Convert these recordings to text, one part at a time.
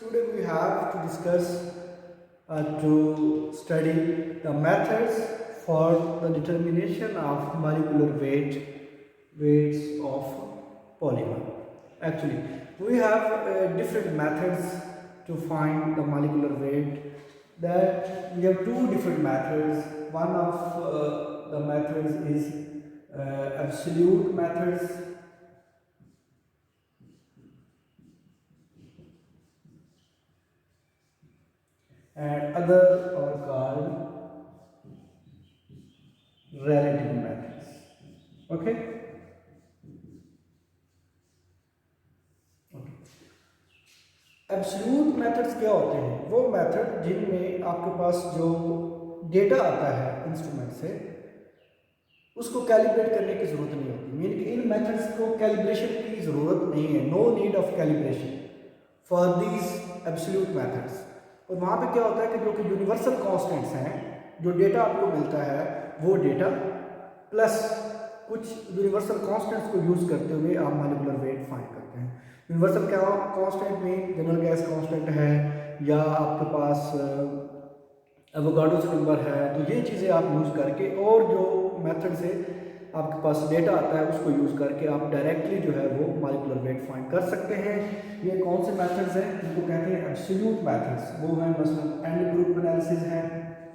today we have to discuss to study the methods for the determination of molecular weights of polymer. Actually, we have different methods to find the molecular weight. That we have two different methods. One of the methods is absolute methods, and other are called relative methods. Okay. Absolute methods क्या होते हैं? वो method जिनमें आपके पास जो data आता है instrument से उसको कैलिब्रेट करने की ज़रूरत नहीं होती। मीन कि इन मेथड्स को कैलिब्रेशन की ज़रूरत नहीं है, no need of calibration for these absolute methods. और वहाँ पे क्या होता है कि जो कि यूनिवर्सल कांस्टेंट्स हैं, जो डेटा आपको मिलता है वो डेटा प्लस कुछ यूनिवर्सल कांस्टेंट्स को यूज़ करते हुए आप मॉलिक्यूलर वेट फाइंड करते हैं। यूनिवर्सल कांस्टेंट में जनरल गैस कांस्टेंट है या आपके पास एवोगाड्रोस नंबर है, तो ये चीज़ें आप यूज़ करके और जो मेथड से आपके पास डेटा आता है उसको यूज़ करके आप डायरेक्टली जो है वो मॉलिक्यूलर वेट फाइंड कर सकते हैं। ये कौन से मेथड्स हैं जिनको कहते हैं एब्सोल्यूट मेथड्स? वो हैं मसलन एंड ग्रुप एनालिसिस है,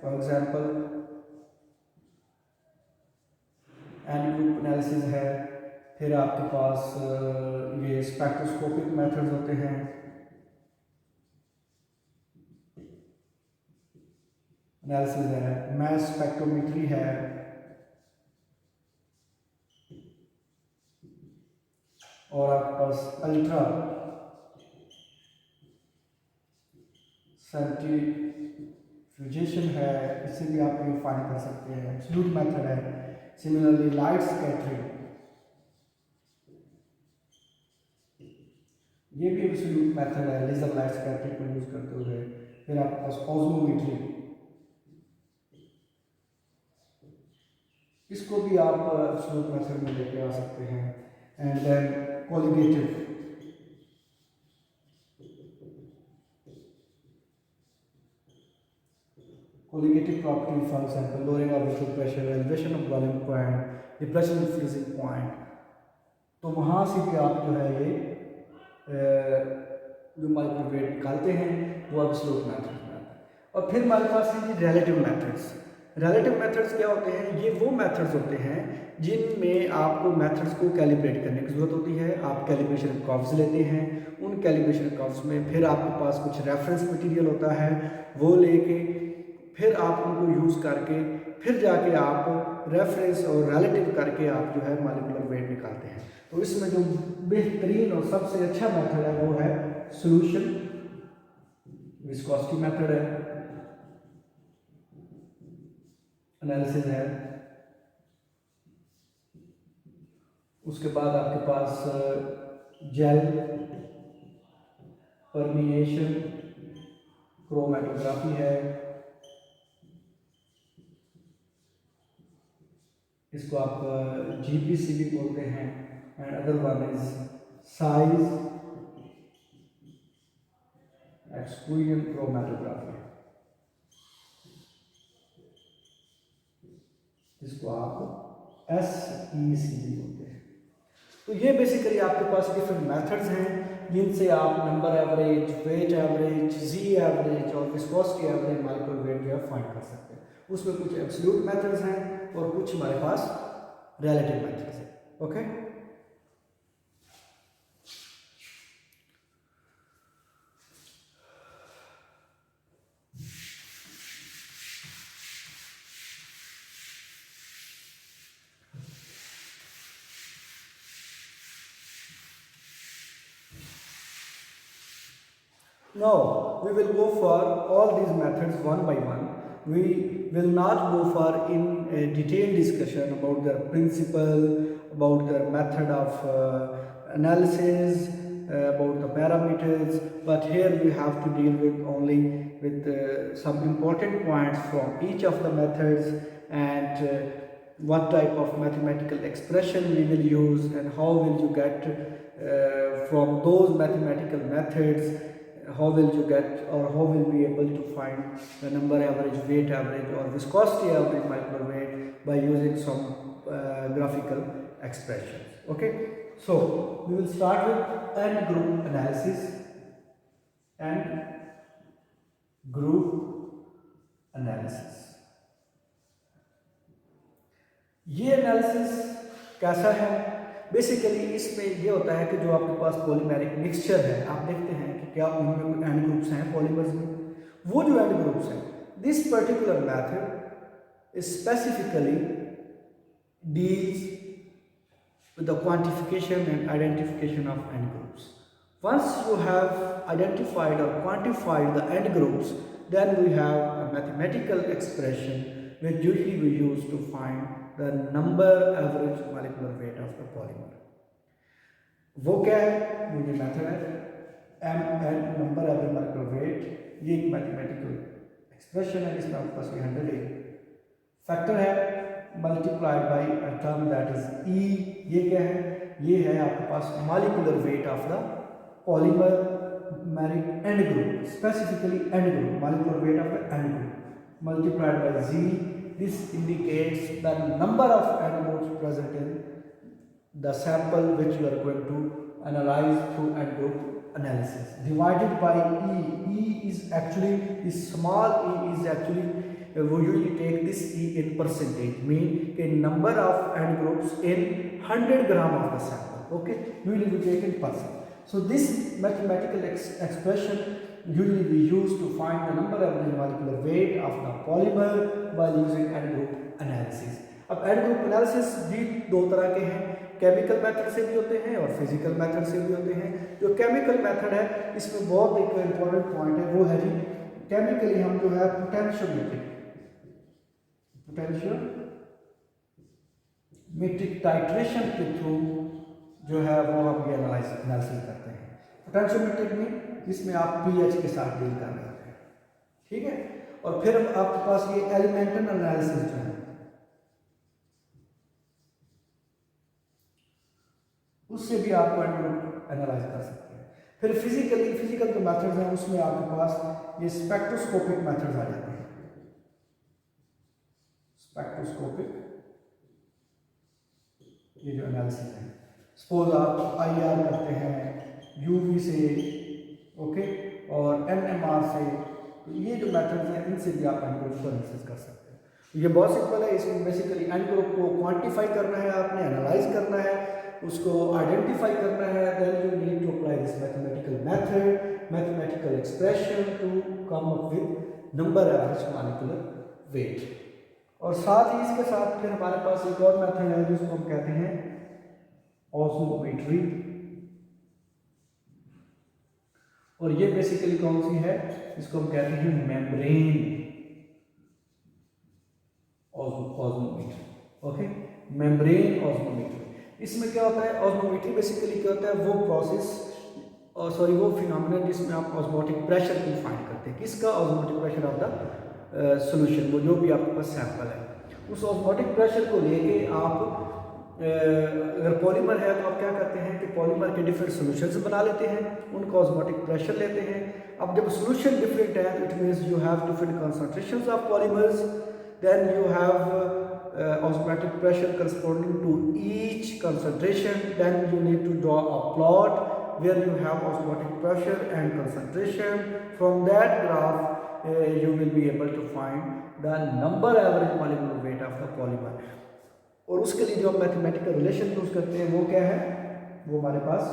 for example and group analysis है। फिर आपके पास ये स्पेक्ट्रोस्कोपिक मेथड्स होते हैं, एनालिसिस है, मैस स्पेक्ट्रोमेट्री है, और आपके पास अल्ट्रा सेंट्रीफ्यूजेशन है, इससे भी आप ये फाइंड कर सकते हैं, एब्सोल्यूट मेथड है। सिमिलरली लाइट स्कैटरिंग, ये भी एब्सोल्यूट मेथड है, लेजर लाइट स्कैटरिंग को यूज करते हुए। फिर आपके पास ऑस्मोमेट्री, इसको भी आप एब्सोल्यूट मेथड में लेके आ सकते हैं। And then colligative, colligative property, for example lowering of visual pressure, elevation of boiling point, depression of freezing point। तो वहाँ से भी आप जो है ये जो मॉलिक्यूलर वेट निकालते हैं वो एब्सोल्यूट मेथड में आता है। और फिर हमारे पास है ये रिलेटिव मेथड्स। रिलेटिव मेथड्स क्या होते हैं? ये वो मेथड्स होते हैं जिनमें आपको मेथड्स को कैलिब्रेट करने की ज़रूरत होती है। आप कैलिब्रेशन कर्व्स लेते हैं, उन कैलिब्रेशन कर्व्स में फिर आपके पास कुछ रेफरेंस मटेरियल होता है, वो लेके फिर आप उनको यूज़ करके फिर जाके आप रेफरेंस और रिलेटिव करके आप जो है मॉलिक्यूलर वेट निकालते हैं। तो इसमें जो बेहतरीन और सबसे अच्छा मेथड है वो है सॉल्यूशन विस्कोसिटी मेथड है, एनालिसिस है। उसके बाद आपके पास जेल परमिएशन क्रोमेटोग्राफी है, इसको आप जीपीसी भी बोलते हैं। And other one is size exclusion chromatography, इसको आप एसईसी भी बोलते हैं। तो ये बेसिकली आपके पास डिफरेंट मेथड्स हैं जिनसे आप नंबर एवरेज, वेट एवरेज, जी एवरेज और विस्कोसिटी एवरेज मॉलिक्यूलर वेट जो है फाइंड कर सकते हैं। उसमें कुछ एब्सोल्यूट मेथड्स हैं और कुछ हमारे पास रिलेटिव मेथड्स हैं। Okay, now we will go for all these methods one by one. We will not go for in a detailed discussion about their principle, about their method of analysis, about the parameters, but here we have to deal with only with some important points from each of the methods, and what type of mathematical expression we will use and how will you get from those mathematical methods how will you get, or how will be able to find the number average, weight average, or viscosity average molecular weight by using some graphical expressions. Okay, so we will start with end group analysis. And group analysis, ये analysis कैसा है? Basically इसमें ये होता है कि जो आपके पास पॉलीमेरिक मिक्सचर है, आप देखते हैं कि क्या उनमें कोई एंड ग्रुप्स हैं पॉलीमर्स में। वो जो एंड ग्रुप्स हैं, this particular method specifically deals with the quantification and identification of end groups. Once you have identified or quantified the end groups, then we have a mathematical expression which usually we use to find the number average molecular weight of the polymer. वो क्या है? वो ये method है MN, number average molecular weight। ये एक mathematical expression है जिसमें आपके पास 100 फैक्टर है multiplied by a term that is E। ये क्या है? ये है आपके पास molecular weight of the polymeric end group, specifically end group, molecular weight of the end group multiplied by Z। This indicates the number of end groups present in the sample which you are going to analyse through and group analysis, divided by E. E is actually, this small e is actually, we usually take this E in percentage, mean a number of end groups in 100 gram of the sample. Okay, usually we take in percent. So this mathematical expression usually we use to find the number average molecular weight of the polymer while using end group analysis. अब and group analysis भी दो तरह के हैं, chemical method से भी होते हैं और फिजिकल मेथड से भी होते हैं। जो केमिकल मेथड है इसमें बहुत एक इम्पॉर्टेंट पॉइंट है, वो है जी केमिकली हम जो है पोटेंशियोमेट्रिक टाइट्रेशन के थ्रू जो है वो हम ये एनालिसिस करते हैं। पोटेंशियोमेट्रिक में जिसमें आप पीएच के साथ डील कर रहे होते हैं, ठीक है। और फिर आपके पास ये एलिमेंटल एनालिसिस जो है उससे भी आप एनालाइज कर सकते हैं। फिर फिजिकल जो मेथड्स हैं उसमें आपके पास ये स्पेक्ट्रोस्कोपिक मेथड्स आ जाते हैं। स्पेक्ट्रोस्कोपिक ये जो एनालिसिस है, सपोज आप आईआर करते हैं यूवी से, ओके, और एनएमआर से, तो ये जो मेथड्स हैं इनसे भी आप एंड ग्रुप को एनालिसिस कर सकते हैं। ये बहुत सिंपल है। इसमें बेसिकली एंड ग्रुप को क्वांटिफाई करना है, आपने एनालाइज करना है, उसको आइडेंटिफाई करना है, then you need to apply this mathematical method, mathematical expression to come up with number average molecular weight. और साथ ही इसके साथ फिर हमारे पास एक और मेथड है जिसको हम कहते हैं ऑस्मोमेट्री। और ये बेसिकली कौन सी है? इसको हम कहते हैं membrane osmometry. Okay, membrane osmometry. इसमें क्या होता है? ऑस्मोमेट्री बेसिकली क्या होता है? वो प्रोसेस वो फिनोमेनन जिसमें आप ऑस्मोटिक प्रेशर को फाइंड करते हैं। किसका? Osmotic pressure of the solution, वो जो भी आपके पास सैंपल है, उस ऑस्मोटिक प्रेशर को लेके आप अगर पॉलीमर है तो आप क्या करते हैं कि पॉलीमर के डिफरेंट सॉल्यूशंस बना लेते हैं, उनका ऑस्मोटिक प्रेशर लेते हैं। अब जब सॉल्यूशन डिफरेंट है तो it means you have different concentrations of polymers, then you have osmotic pressure corresponding to each concentration, then you need to draw a plot where you have osmotic pressure and concentration. From that graph you will be able to find the number average molecular weight of the polymer। और उसके लिए जो हम mathematical relation use करते हैं वो क्या है? वो हमारे पास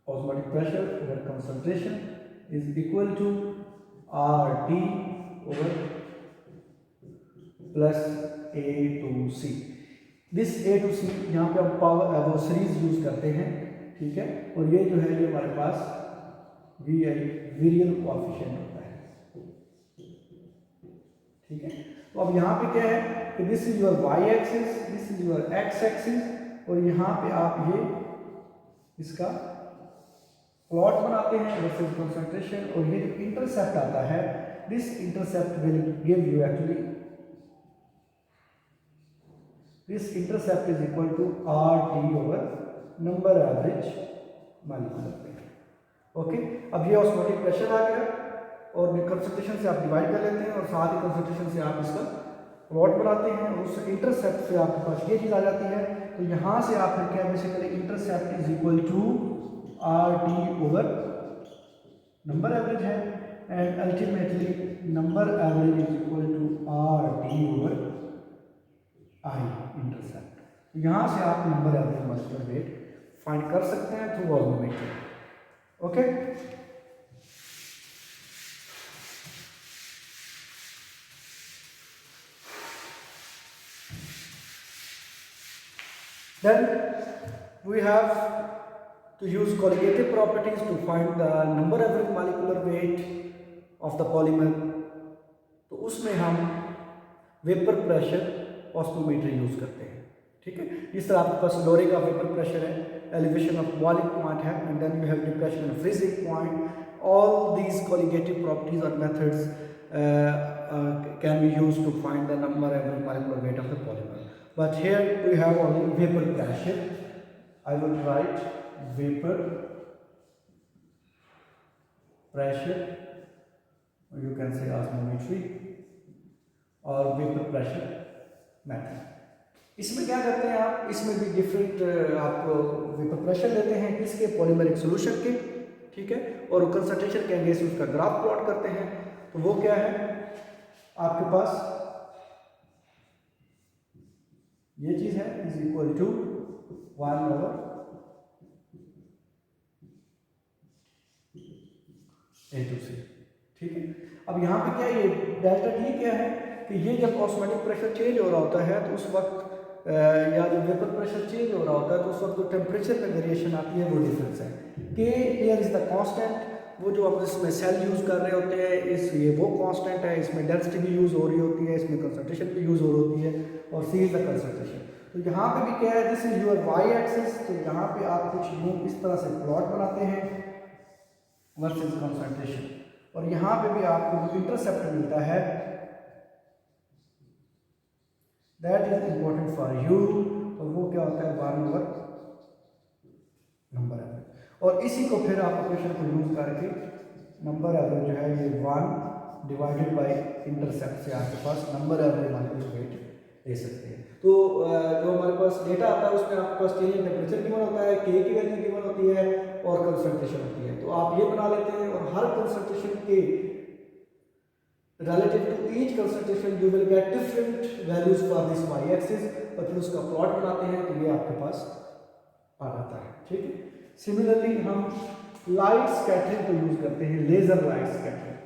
osmotic pressure over concentration is equal to RT over plus A to C। This A to C यहाँ पे हम पावर वो सीरीज यूज करते हैं, ठीक है। और ये जो है ये हमारे पास VI वेरियल कोएफिशिएंट होता है, ठीक है। तो अब यहाँ पे क्या है कि this is your y axis, this is your x axis, और यहाँ पे आप ये इसका प्लॉट बनाते हैं वर्सेस कंसंट्रेशन। और ये जो इंटरसेप्ट आता है, this intercept will give you actually this intercept is equal to RT over number average molecular weight। Okay, अब ये ऑस्मोटिक प्रेशर आ गया और कंसंट्रेशन से आप डिवाइड कर लेते हैं और साथ ही कंसंट्रेशन से आप इसका प्लॉट बनाते हैं और उस इंटरसेप्ट से आपके पास ये चीज़ आ जाती है। तो यहाँ से आप फिर क्या basically intercept is equal to R T over number average है and ultimately number average is equal to R T over I intercept. तो यहाँ से आप number average molecular weight find कर सकते हैं through osmometry. Okay, then we have to use colligative properties to find the number average molecular weight of the polymer। तो उसमें हम वेपर प्रेशर ऑस्मोमीटर यूज करते हैं। ठीक है, इस तरह आपके पास लोरे का वेपर प्रेशर है, एलिवेशन ऑफ बॉइलिंग पॉइंट है and then you have depression and freezing point. All these colligative properties or methods can be used to find the number average molecular weight of the polymer, but here we have only vapor pressure। I will write vapor pressure, or you can say osmometry और vapour pressure method. इसमें क्या करते हैं आप, इसमें भी different आप vapour pressure लेते हैं किसके, पॉलीमरिक सॉल्यूशन के। ठीक है, और कंसंट्रेशन के अगेंस्ट उसका ग्राफ प्लॉट करते हैं। तो वो क्या है आपके पास, ये चीज है is equal to 1 over A2C। ठीक है, अब यहाँ पे क्या है, ये डेल्टा टी क्या है कि ये जब ऑस्मोटिक प्रेशर चेंज हो रहा होता है तो उस वक्त या जब वेपर प्रेशर चेंज हो रहा होता है तो उस वक्त जो टेम्परेचर में वेरिएशन आती है वो डिफरेंस है। के एयर इज द कांस्टेंट, वो जो हम इसमें सेल यूज़ कर रहे होते हैं इस ये वो कांस्टेंट है, इसमें डेंसिटी भी यूज़ हो रही होती है, इसमें कंसंट्रेशन भी यूज़ हो रही होती है और सी इज द कंसंट्रेशन। तो यहाँ पे भी क्या है, this is your Y axis. तो यहाँ पे आप कुछ यूँ इस तरह से प्लॉट बनाते हैं वर्सेस कंसंट्रेशन, और यहाँ पे भी आपको जो इंटरसेप्ट मिलता है that is important for you, और वो क्या होता है 1 ओवर नंबर एवरेज। और इसी को फिर आप इक्वेशन को यूज करके नंबर एवरेज जो है ये 1 डिवाइडेड बाय इंटरसेप्ट से आपके पास नंबर एवरेज मॉलिक्यूलर वेट दे सकते हैं। तो जो हमारे पास डेटा आता है उसमें आपके पास चेंज इन टेम्परेचर गिवन होता है, के की वैल्यू गिवन होती है और कंसंट्रेशन होती है। तो आप ये बना लेते हैं और हर कंसंट्रेशन के relative to each concentration you will get different values for this y axis और फिर उसका प्लॉट बनाते हैं तो ये आपके पास आ जाता है। ठीक है, सिमिलरली हम लाइट स्कैटरिंग को यूज करते हैं, laser light scattering.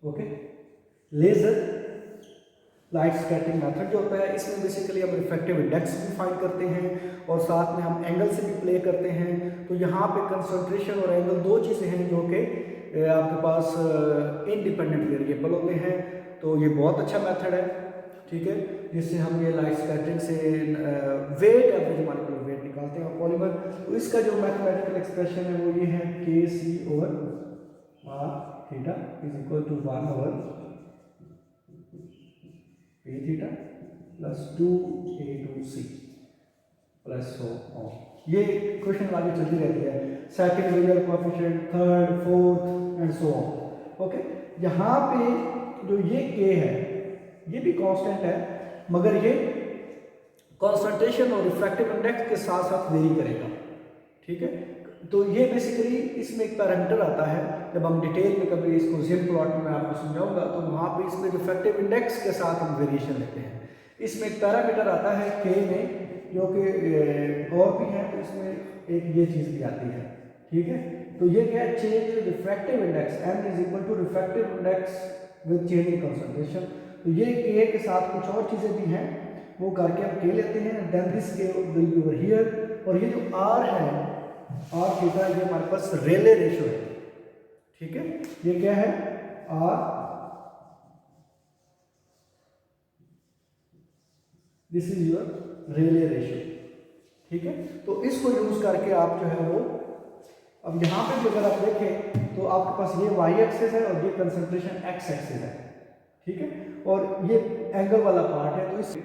Okay, laser light scattering method जो होता है इसमें बेसिकली हम रिफ्रैक्टिव इंडेक्स भी फाइंड करते हैं और साथ में हम एंगल से भी प्ले करते हैं। तो यहाँ पे कंसंट्रेशन और एंगल दो चीज़ें हैं जो कि आपके पास इंडिपेंडेंट वेरिएबल होते हैं। तो ये बहुत अच्छा मेथड है, ठीक है, जिससे हम ये लाइट स्कैटरिंग से वेट एवरेज मॉलिक्यूलर वेट निकालते हैं और पॉलीमर। तो इसका जो मैथमेटिकल एक्सप्रेशन है वो ये है K C over R theta is equal to 1 over P theta plus 2A2C plus so on. ये क्वेश्चन आगे चलती रहती है, second variable coefficient, third, fourth and so on. Okay, यहाँ पे जो ये K है ये भी कांस्टेंट है मगर ये कंसंट्रेशन और रिफ्रैक्टिव इंडेक्स के साथ साथ वेरी करेगा। ठीक है, तो ये बेसिकली इसमें एक पैरामीटर आता है, जब हम डिटेल में कभी इसको जिम प्लॉट में मैं आपको समझाऊंगा तो वहाँ पे इसमें रिफ्रैक्टिव इंडेक्स के साथ हम वेरिएशन लेते हैं। इसमें एक पैरामीटर आता है के में जो कि और भी है, तो इसमें एक ये चीज़ भी आती है। ठीक है, तो ये क्या है, change refractive index m is equal to refractive index with change in concentration. तो ये के के साथ कुछ और चीज़ें भी हैं वो करके हम के लेते हैं, देन दिस के विल बी ओवर हियर। और ये जो r है आर थीटा ये हमारे पास रेले रेशो है। ठीक है, ये क्या है R, this is your Rayleigh ratio. ठीक है, तो इसको यूज करके आप जो है वो, अब यहां पे भी अगर आप देखें तो आपके पास ये वाई एक्सिस है और ये कंसंट्रेशन एक्स एक्सिस है। ठीक है, और ये एंगल वाला पार्ट है। तो इस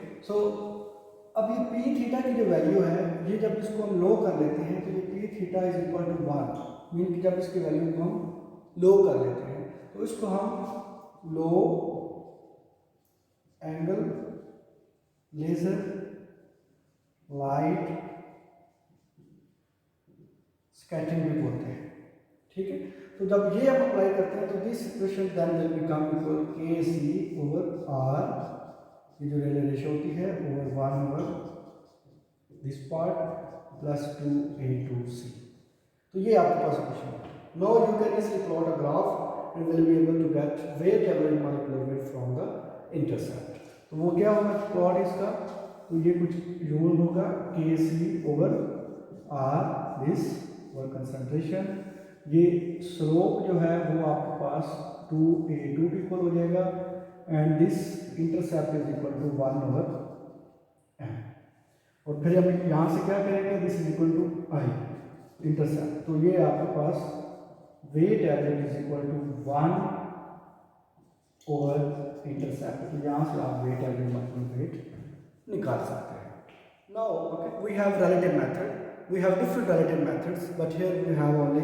अब ये पी थीटा की जो वैल्यू है, ये जब इसको हम लो कर लेते हैं तो ये P theta is equal to 1, mean कि जब इसकी वैल्यू को हम लो कर लेते हैं तो इसको हम लो एंगल लेजर लाइट स्कैटरिंग भी बोलते हैं। ठीक है, तो जब ये हम अप्लाई करते हैं तो this equation then will become equal K C over are, ये जो रेले रेशो होती है over 1 over this part plus 2a2c। तो ये आपके पास इक्वेशन है। Now you can easily plot a graph and will be able to get weight average molecular weight from the intercept. तो वो क्या होगा प्लॉट इसका, तो ये कुछ यूल होगा K C over R this और कंसंट्रेशन, ये स्लोप जो है वो आपके पास 2a2 इक्वल हो जाएगा and this intercept is equal to 1 over m। और फिर हम यहाँ से क्या करेंगे, this is equal to I intercept, तो ये आपके पास weight average is equal to 1 over intercept. तो यहाँ से आप वेट एवरेज मतलब वेट निकाल सकते हैं। Now okay, we have relative method, we have different relative methods, but here we have only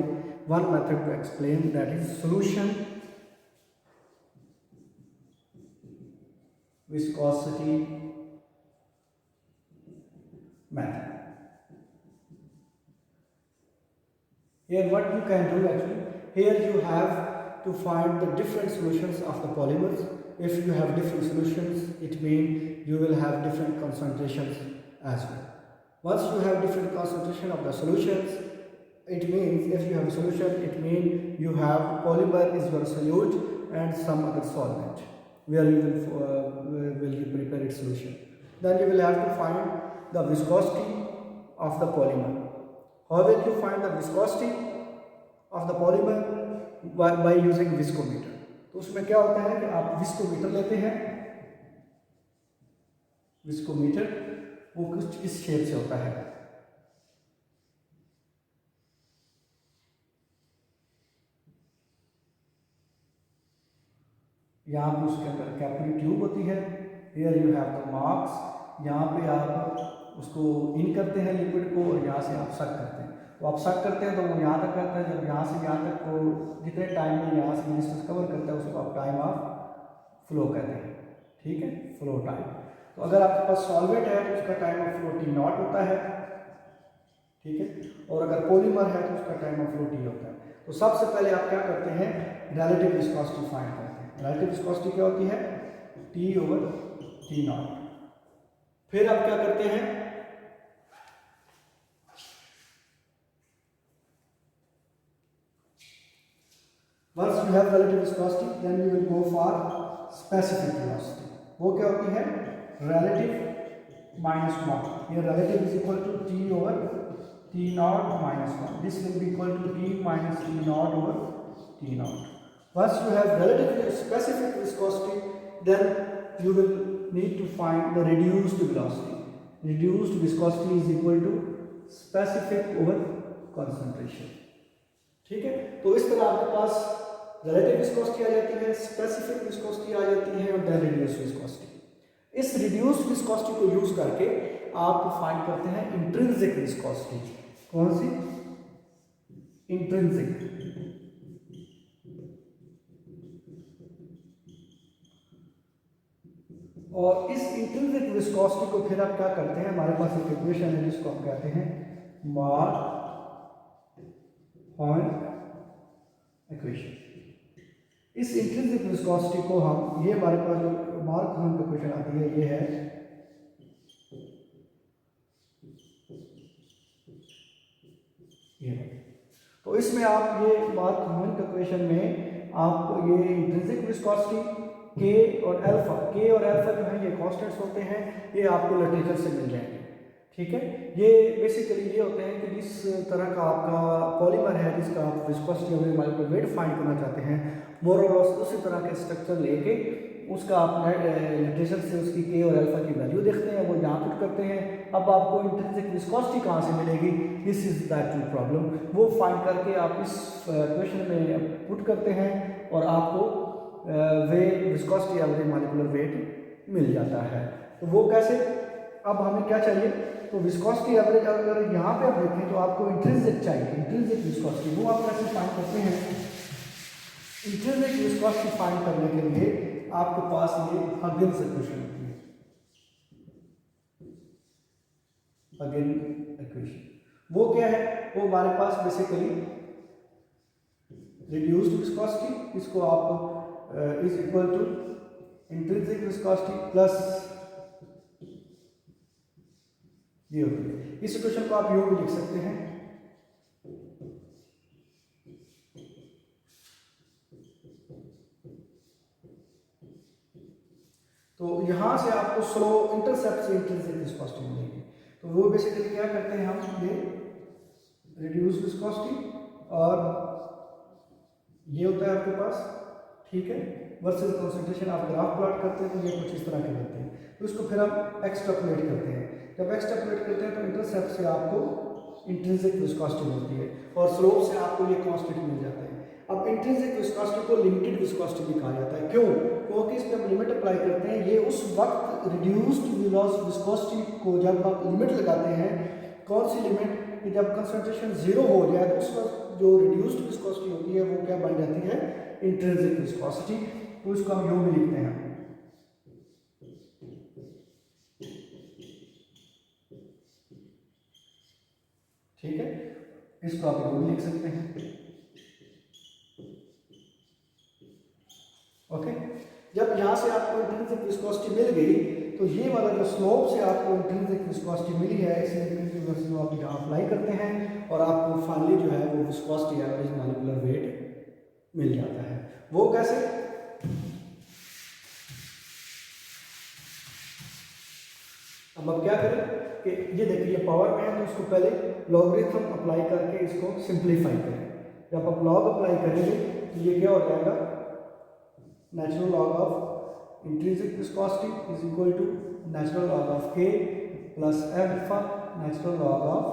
one method to explain, that is solution viscosity method. Here what you can do actually, here you have to find the different solutions of the polymers. If you have different solutions, it means you will have different concentrations as well. Once you have different concentration of the solutions, it means if you have a solution, it means you have polymer is your solute and some other solvent where you will you prepare its solution. Then you will have to find the viscosity of the polymer. How will you find the viscosity of the polymer? By using viscometer. तो उसमें क्या होता है कि आप viscometer लेते हैं, viscometer वो कुछ इस शेप से होता है, यहाँ पे उसके अंदर कैपिलरी ट्यूब होती है। Here you have the marks, यहाँ पे आप उसको इन करते हैं लिक्विड को और यहाँ से आप सक करते हैं। तो आप सक करते हैं तो वो यहाँ तक करता है, जब यहाँ से यहाँ तक वो जितने टाइम में यहाँ से डिस्टेंस कवर करता है उसको आप टाइम ऑफ फ्लो कहते हैं। ठीक है, फ्लो टाइम। तो अगर आपके पास सॉल्वेंट है तो उसका time of flow T not होता है। ठीक है, और अगर पॉलीमर है तो उसका टाइम ऑफ फ्लो टी होता है। तो सबसे पहले आप क्या करते हैं, रिलेटिव विस्कोसिटी फाइंड करते हैं। रिलेटिव विस्कोसिटी क्या होती है, टी ओवर टी नॉट। फिर आप क्या करते हैं, once you have relative viscosity then you will go for specific velocity। वो क्या होती है, relative minus 1। ये relative is equal to t over t naught minus 1। this will be equal to t minus t naught over t naught। once you have relative specific viscosity then you will need to find the reduced velocity। reduced viscosity is equal to specific over concentration। ठीक है, तो इस तरह आपके पास relative viscosity आ जाती है, specific viscosity आ जाती है और देन रिड्यूस्ड विस्कोसिटी। इस रिड्यूस्ड विस्कोसिटी को यूज करके आप फाइंड करते हैं इंट्रिंसिक विस्कोसिटी। कौन सी, इंट्रिंसिक। और इस इंट्रिंसिक विस्कोसिटी को फिर आप क्या करते हैं, हमारे पास एक इक्वेशन है जिसको हम कहते हैं मार्क-हॉर्न इक्वेशन। इस इंट्रिंसिक विस्कोसिटी को हम, ये हमारे पास जो मार्क-हॉर्न इक्वेशन आती है ये है ये। तो इसमें आप ये मार्क-हॉर्न इक्वेशन में आप ये इंट्रिंसिक विस्कोसिटी के और अल्फा जो है ये कांस्टेंट्स होते हैं, ये आपको लिटरेचर से मिल जाएंगे। ठीक है, ये बेसिकली ये होते हैं कि जिस तरह का आपका पॉलीमर है जिसका आप विस्कोसिटी और मॉलिक्यूलर वेट फाइंड करना चाहते हैं, मोर और लेस उसी तरह के स्ट्रक्चर लेके उसका आप लिटरेचर से उसकी के और अल्फा की वैल्यू देखते हैं, वो यहाँ पुट करते हैं। अब आपको इंट्रिंसिक विस्कोसिटी कहाँ से मिलेगी, this is the actual problem. वो फाइंड करके आप इस क्वेश्चन में पुट करते हैं और आपको विस्कोसिटी एवरेज मॉलिक्यूलर वेट मिल जाता है। तो वो कैसे, अब हमें क्या चाहिए, तो विस्कोसिटी एवरेज अगर यहाँ पे आप देखें तो आपको इंट्रिंसिक चाहिए, इंट्रिंसिक विस्कोसिटी। वो आप कैसे फाइंड करते हैं? इंट्रिंसिक विस्कोसिटी फाइंड करने के लिए आपके पास ये हगिन्स इक्वेशन होती है, हगिन्स इक्वेशन। वो क्या है? वो हमारे पास बेसिकली रिड्यूस्ड विस्कोसिटी, इसको आप is equal to intrinsic viscosity plus ये होती है। इस इक्वेशन को आप यूं भी लिख सकते हैं, तो यहां से आपको स्लो इंटरसेप्ट से इंट्रिंसिक विस्कोसिटी मिलेगी। तो वो बेसिकली क्या करते हैं हम, ये रिड्यूस विस्कोसिटी और ये होता है आपके पास, ठीक है, वर्सेस कंसंट्रेशन। आप ग्राफ प्लॉट करते हैं तो ये कुछ इस तरह के बनते हैं। तो इसको फिर हम एक्सट्रापोलेट करते हैं। जब एक्सट्रापोलेट करते हैं तो इंटरसेप्ट से आपको इंट्रिंसिक विस्कोसिटी मिलती है और स्लोप से आपको ये कांस्टेंट मिल जाता है। अब इंट्रिंसिक विस्कोसिटी को लिमिटेड विस्कोसिटी भी कहा जाता है। क्यों? क्योंकि इस पर हम लिमिट अप्लाई करते हैं। ये उस वक्त रिड्यूस्ड विस्कोसिटी को जब आप लिमिट लगाते हैं, कौन सी लिमिट, कि जब कंसंट्रेशन 0 हो जाए तो उस वक्त जो रिड्यूस्ड विस्कोसिटी होती है वो क्या बन जाती है? Intrinsic viscosity. तो इसको हम यूं भी लिखते हैं, ठीक है, इसको आप यूं भी लिख सकते हैं। ओके, जब यहां से आपको इंट्रिंसिक विस्कोसिटी मिल गई तो ये वाला जो स्लोप से आपको इंट्रिंसिक विस्कोसिटी मिली है, इस लिमिट को आप यहाँ अप्लाई करते हैं और आपको फाइनली जो है वो विस्कोसिटी एवरेज मॉलिक्यूलर वेट मिल जाता है। वो कैसे? अब आप क्या करें कि ये देखिए पावर में है तो उसको पहले लॉगरिथम अप्लाई करके इसको सिंप्लीफाई करें। जब आप लॉग अप्लाई करेंगे तो ये क्या हो जाएगा? Natural log of intrinsic viscosity is equal to natural log of k plus alpha natural log of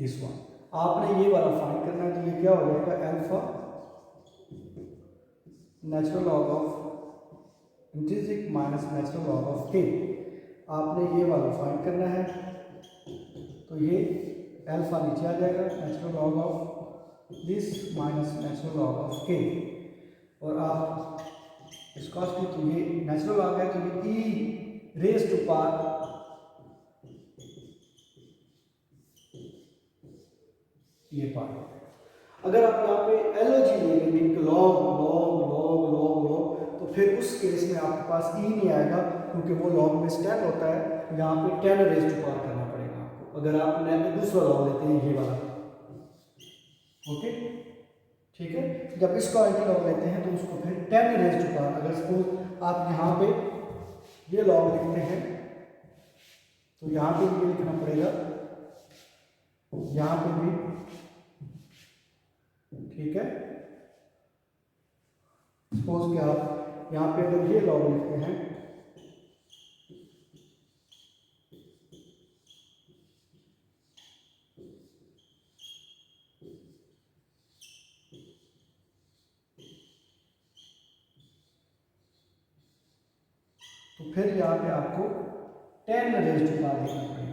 this one. आपने ये वाला फाइंड करना है, तो ये क्या हो जाएगा? Alpha natural log of intrinsic minus natural log of k। आपने ये वाला फाइंड करना है, तो ये अल्फा नीचे आ जाएगा, natural log of this minus natural log of k। और आप विस्कोसिटी, तो ये नेचुरल आ गया, तो ये e रेज टू पावर ये पार्ट। अगर आप यहाँ पे एलओजी लेंगे, mean log log log log log, तो फिर उस केस में आपके पास e नहीं आएगा, क्योंकि वो लॉग में 10 होता है। यहाँ पे 10 रेज टू पावर करना पड़ेगा आपको, अगर आप दूसरा लॉग लेते हैं ये वाला। ओके, ठीक है। जब इसका एंटी लॉग लेते हैं तो उसको फिर 10 रेज टू पावर, अगर सपोज आप यहाँ पे ये लॉग लिखते हैं तो यहाँ पे भी लिखना पड़ेगा, यहाँ पे भी, ठीक है। सपोज कि आप यहाँ पे अगर ये लॉग लिखते हैं तो फिर यहाँ पे आपको 10 रेज टू पावर लिखना पड़ेगा।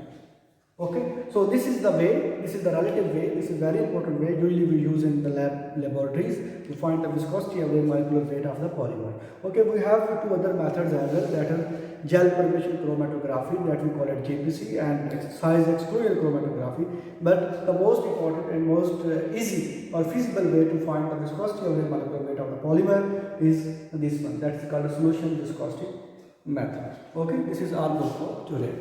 Okay, so this is the way, this is the relative way, this is very important way usually we use in the laboratories to find the viscosity of the molecular weight of the polymer. Okay, we have two other methods as well, that is gel permeation chromatography, that we call it JPC, and size extrusion chromatography. But the most important and most easy or feasible way to find the viscosity of the molecular weight of the polymer is this one, that is called a solution viscosity method. Okay, this is all for today.